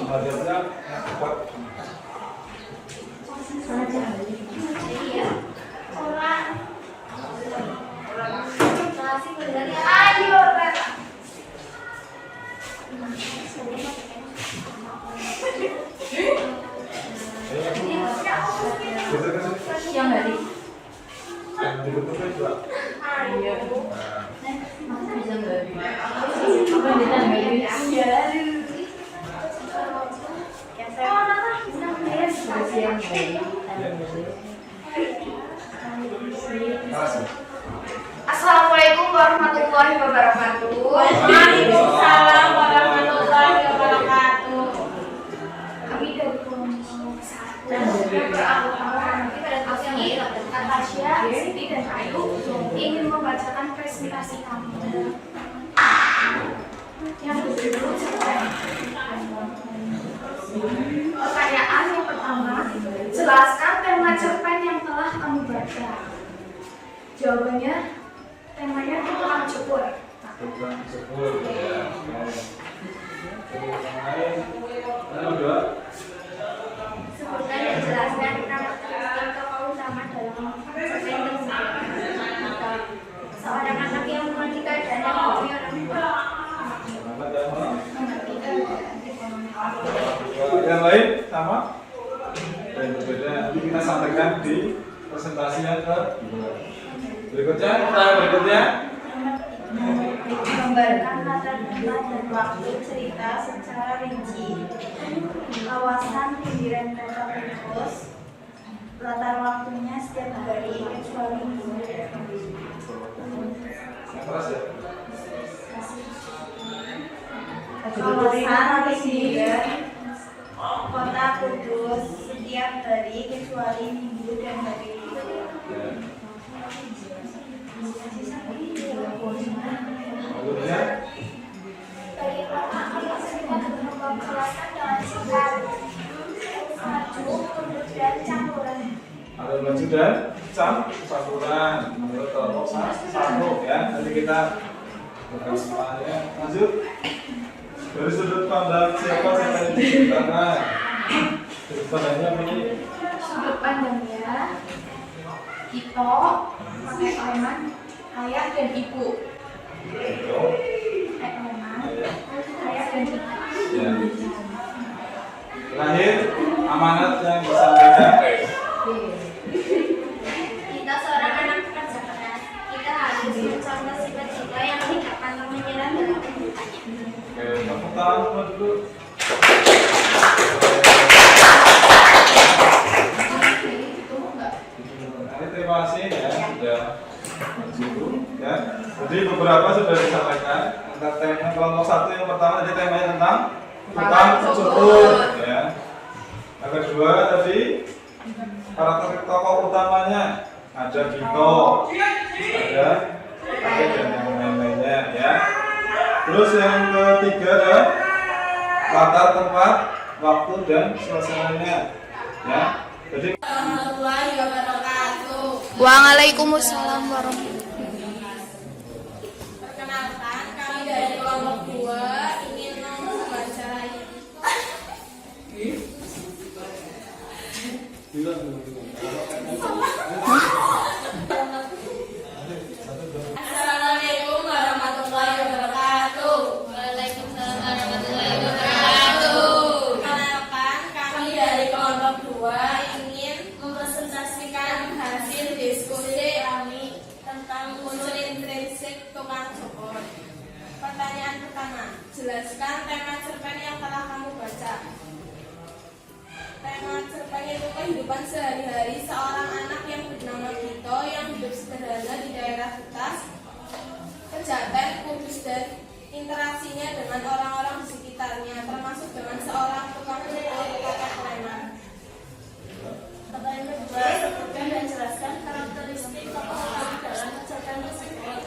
Belajarnya cepat. Siang hari. Ditutupnya juga. Assalamualaikum warahmatullahi wabarakatuh. Waalaikumsalam warahmatullahi wabarakatuh. Kami dari kelompok 1 yang beranggota pada tahun ini, Natasha, Siti, dan Ayu ingin membacakan presentasi kami yang berjudul pertanyaan yang pertama, jelaskan tema cerpen yang telah kamu baca. Jawabannya, temanya tukang cukur. Tukang cukur. Ya. Yang kedua. Sebutkan dan jelaskan karakteristik tokoh utama dalam cerpen tersebut. Seorang anak yang mengerti keadaan yang hobi orang tua. Yang lain sama dan berbeda nanti kita sampaikan di presentasinya berikutnya. Pertanyaan berikutnya, Gambarkan latar tempat dan waktu cerita secara rinci. Kawasan pinggiran kota Brebes, latar waktunya setiap hari kecuali minggu. yang keras ya. Kawasan pinggiran kota Kudus setiap hari kecuali minggu dan hari libur. Berikutnya, Bagaimana anak seniman memperlakukan dalam singkat maju, mundur, dan campuran. ada baju dan campuran menurut kelompok 1 ya. Nanti kita bukan semuanya. Lanjut. Dari sudut pandang siapa yang diciptakan? Sudut pandangnya ini. Sudut pandangnya Ito, pakai elemen ayah dan ibu. Itu. Elemen ayah dan ibu. Ya. Terakhir, amanat yang disampaikan. Kita seorang anak pekerja keras. Kita harus mencontoh sifat-sifat yang tidak pantang menyerah dalam kehidupannya. Oke, tepuk tangan semua dulu. Ini terima kasih ya sudah menjibu ya. Jadi beberapa sudah disampaikan. Tentang tema kelompok 1 yang pertama tadi temanya tentang tukang cukur ya. Yang kedua tadi karakter tokoh utamanya ada Gito, ada Kakek dan yang lain-lainnya ya. Terus yang ketiga adalah latar tempat, waktu dan suasananya ya. Jadi Waalaikumsalam warahmatullahi wabarakatuh. Perkenalkan, kami dari kelompok 2 ingin membaca Assalamualaikum warahmatullahi Jelaskan tema cerpen yang telah kamu baca. Tema cerpen itu kehidupan sehari-hari seorang anak yang bernama Gito yang hidup sederhana di daerah Kutas, Pejaten, Kudus, dan interaksinya dengan orang-orang di sekitarnya, termasuk dengan seorang tukang pukul kakek preman. Pertanyaan kedua, sebutkan dan jelaskan karakteristik tokoh utama dalam cerpen tersebut.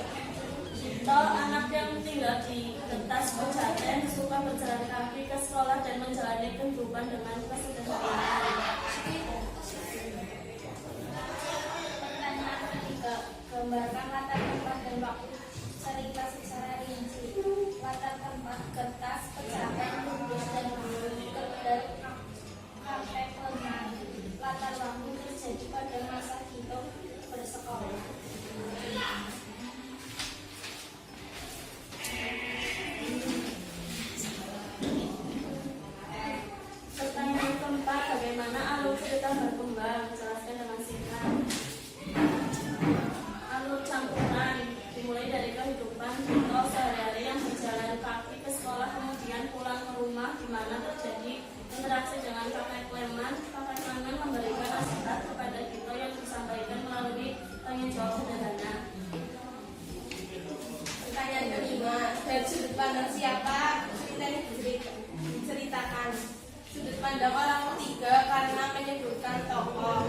Gito, anak yang tinggal di Kertas, Pejaten, suka berjalan kaki ke sekolah dan menjalani kehidupan dengan kesederhanaan. Pertanyaan ketiga, gambarkan latar tempat dan waktu cerita secara rinci. Latar tempat Kertas, Pejaten, Kudus, dan Kampek Lemah. Latar waktu terjadi pada masa Gito bersekolah. Pertanyaan keempat, bagaimana alur cerita berkembang? Jelaskan dengan singkat. Alur campuran dimulai dari kehidupan Gito sehari-hari yang berjalan kaki ke sekolah, kemudian pulang ke rumah di mana terjadi interaksi dengan kakek Kleman. Kakek Kleman memberikan nasihat kepada Gito yang disampaikan melalui tanya jawab sederhana. Pertanyaan kelima, dari sudut pandang siapa cerita ini diceritakan? Sudut pandang orang ketiga karena menyebutkan tokoh.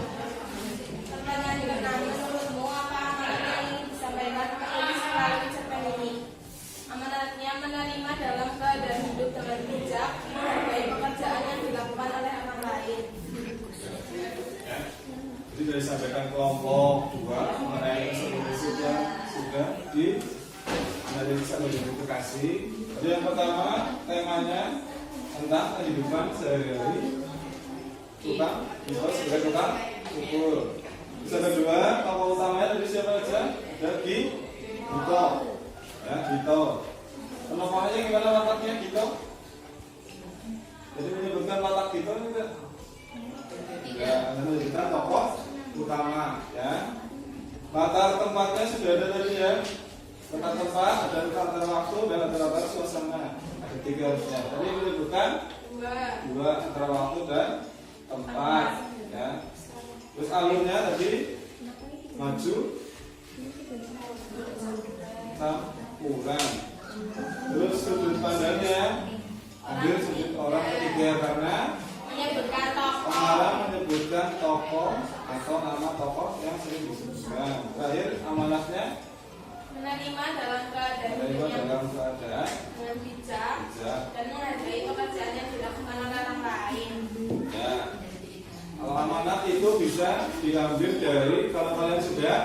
Pertanyaan keenam, menurutmu apa amanat yang ingin disampaikan penulis melalui cerpen ini? Amanatnya menerima dalam keadaan hidup dengan bijak, menghargai pekerjaan yang dilakukan oleh orang lain. Jadi dari sampaikan kelompok 2 mengenai prinsip yang sudah dianalisa dan diidentifikasi. Jadi yang pertama temanya tentang kehidupan sehari-hari tukang Gito sebagai tukang pukul. Yang kedua tokoh utamanya dari siapa aja? Ada Gito, ya Gito. Penemuannya gimana wataknya Gito? Jadi menyebutkan watak Gito juga. Ya, menunjukkan tokoh utama, ya. Latar tempatnya sudah ada tadi ya. Latar tempat, ada latar waktu dan ada latar suasana. Ada 3 harusnya. Tadi menyebutkan 2 antara waktu dan tempat, ya. Terus alurnya tadi maju, campuran. Terus sudut pandangnya ambil sudut orang ketiga karena Menyebutkan tokoh. pengarang menyebutkan tokoh atau nama tokoh yang sering disebutkan. Terakhir amanatnya Menerima dalam keadaan menerima hidup yang dalam keadaan dengan bijak bijak. dan menghargai pekerjaan yang dilakukan oleh orang lain. Ya. Kalau amanat itu bisa diambil dari kalau kalian sudah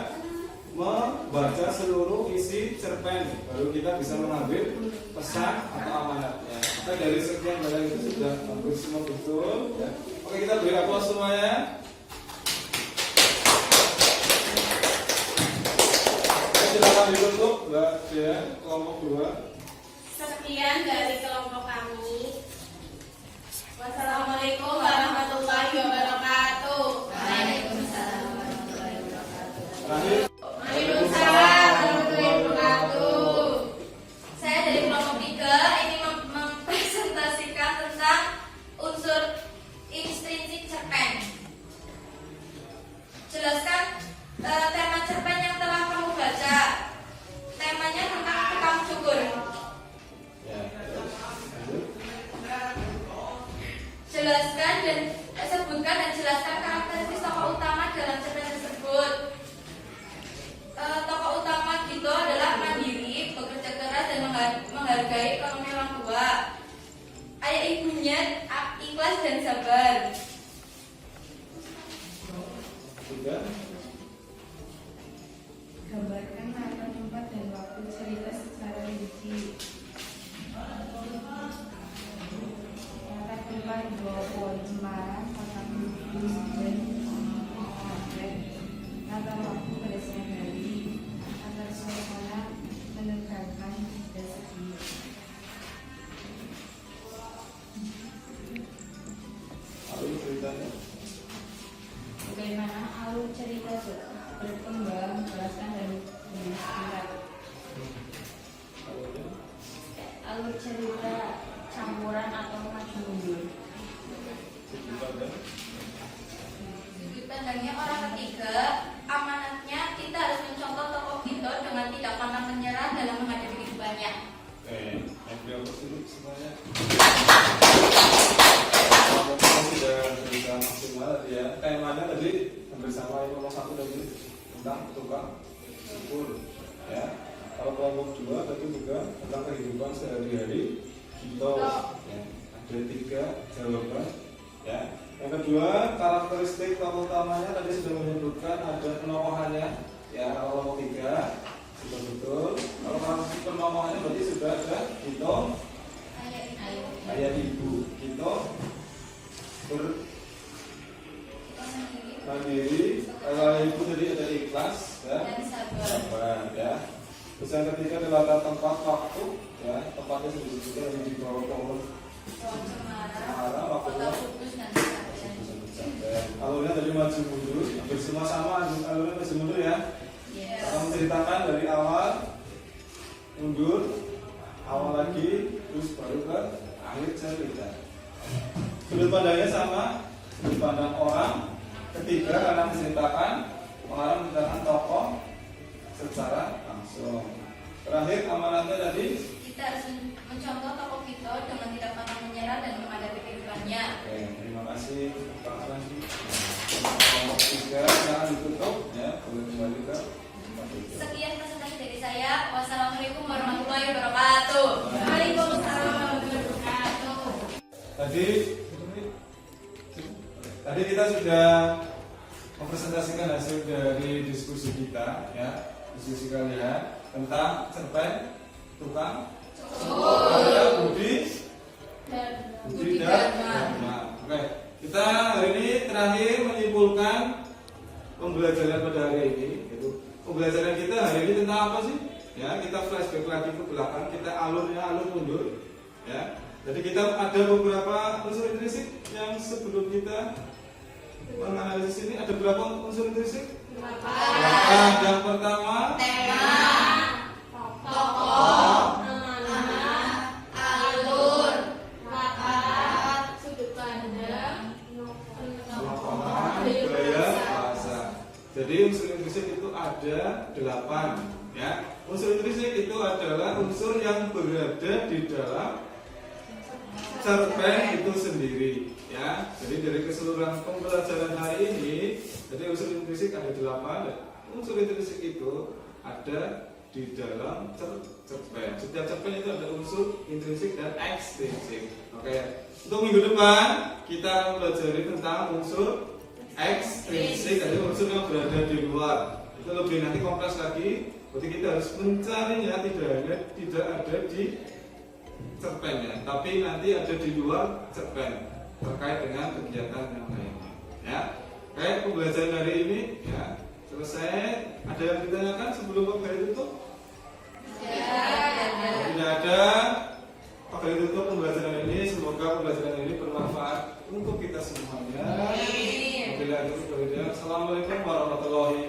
membaca seluruh isi cerpen, baru kita bisa mengambil pesan atau amanatnya. Kita dari sekian banyak itu sudah hampir semua betul. Ya. Oke, kita beri aplaus semuanya. Silakan ditutup, Mbak Dea, kelompok 2. Sekian dari kelompok kami. Wassalamualaikum warahmatullahi wabarakatuh. Waalaikumsalam warahmatullahi wabarakatuh. Terakhir. Waalaikumsalam warahmatullahi wabarakatuh. Saya dari kelompok 3 ini mempresentasikan tentang unsur intrinsik cerpen. Jelaskan tema cerpen yang telah kamu baca. Temanya tentang tukang cukur. Ya. Jelaskan dan sebutkan dan jelaskan karakteristik tokoh utama dalam cerpen tersebut. Tokoh utama Gito adalah mandiri, bekerja keras dan menghargai ekonomi orang tua. Ayah ibunya ikhlas dan sabar. Sudah. Gambarkan latar tempat dan waktu cerita secara rinci. Latar tempat Pohon Cemara, Kota Kudus, dan Kampek. Latar waktu pada siang hari. Latar suasana menegangkan dan sedih. Alur ceritanya. Bagaimana alur cerita berkembang, jelaskan dan singkat. Alurnya. alur cerita, campuran atau maju mundur. Sudut pandangnya orang ketiga, amanatnya kita harus mencontoh tokoh kita dengan tidak pantang menyerah dalam menghadapi kehidupannya. Oke, yang beliau dulu semuanya. Kalau sudah bisa maksimal tadi ya. Temanya tadi hampir sama yang nomor 1 tadi tentang tukang ukur ya. Kalau kelompok 2 tadi juga tentang kehidupan sehari-hari kita ya. Ada 3 jawaban ya. Yang kedua, karakteristik tokoh utamanya tadi sudah menyebutkan ada penokohannya ya. Kalau kelompok 3 sudah betul. Kalau karakteristik penokohannya berarti sudah ada kita ayah ibu kita mandiri. Kalau ibu tadi ada ikhlas ya, Dan sabar. sabar ya. Terus yang ketiga adalah tempat waktu ya, tempatnya sudah disebutkan di bawah pohon Pohon cemara, arah waktunya kota putus dan sebagainya. alurnya tadi maju mundur, hampir semua sama alurnya maju mundur ya. Yes. Akan menceritakan dari awal mundur, awal lagi, terus baru ke akhir cerita. Sudut pandangnya sama, sudut pandang orang. Ketiga karena menceritakan, orang menceritakan tokoh secara langsung. Terakhir amanatnya tadi. Kita harus mencontoh tokoh kita dengan tidak pantang menyerah dan menghadapi kehidupannya. Oke, terima kasih Pak Fransi. Kelompok 3 sekarang ditutup ya, boleh kembali ke tempat itu. Sekian presentasi dari saya. Wassalamualaikum warahmatullahi wabarakatuh. Waalaikumsalam warahmatullahi wabarakatuh. Tadi kita sudah mempresentasikan hasil dari diskusi kita ya, diskusi kalian tentang cerpen tukang ada Budi dan Dharma. Oke, kita hari ini terakhir menyimpulkan pembelajaran pada hari ini. Yaitu pembelajaran kita hari ini tentang apa sih? Ya, kita flashback lagi ke belakang, kita alur mundur. Ya, jadi kita ada beberapa unsur intrinsik yang sebelum kita menganalisis ini ada berapa unsur intrinsik? Yang pertama Tema, tokoh, alur, latar, Sudut pandang, gaya bahasa. Jadi unsur intrinsik itu ada 8 ya. Unsur intrinsik itu adalah unsur yang berada di dalam cerpen itu sendiri ya. Jadi dari keseluruhan pembelajaran hari ini, jadi unsur intrinsik ada 8. Unsur intrinsik itu ada di dalam cerpen. Setiap cerpen itu ada unsur intrinsik dan ekstrinsik. Oke. Untuk minggu depan kita akan pelajari tentang unsur ekstrinsik, jadi unsur yang berada di luar. Itu lebih nanti kompleks lagi. Berarti kita harus mencarinya tidak ada di cerpennya, tapi nanti ada di luar cerpen terkait dengan kegiatan yang lainnya. Ya, kayak pembelajaran hari ini ya selesai. Ada yang ditanyakan sebelum pembelajaran tutup? Tidak ada. Pembelajaran tutup pembelajaran ini. Semoga pembelajaran ini bermanfaat untuk kita semuanya. Assalamualaikum warahmatullahi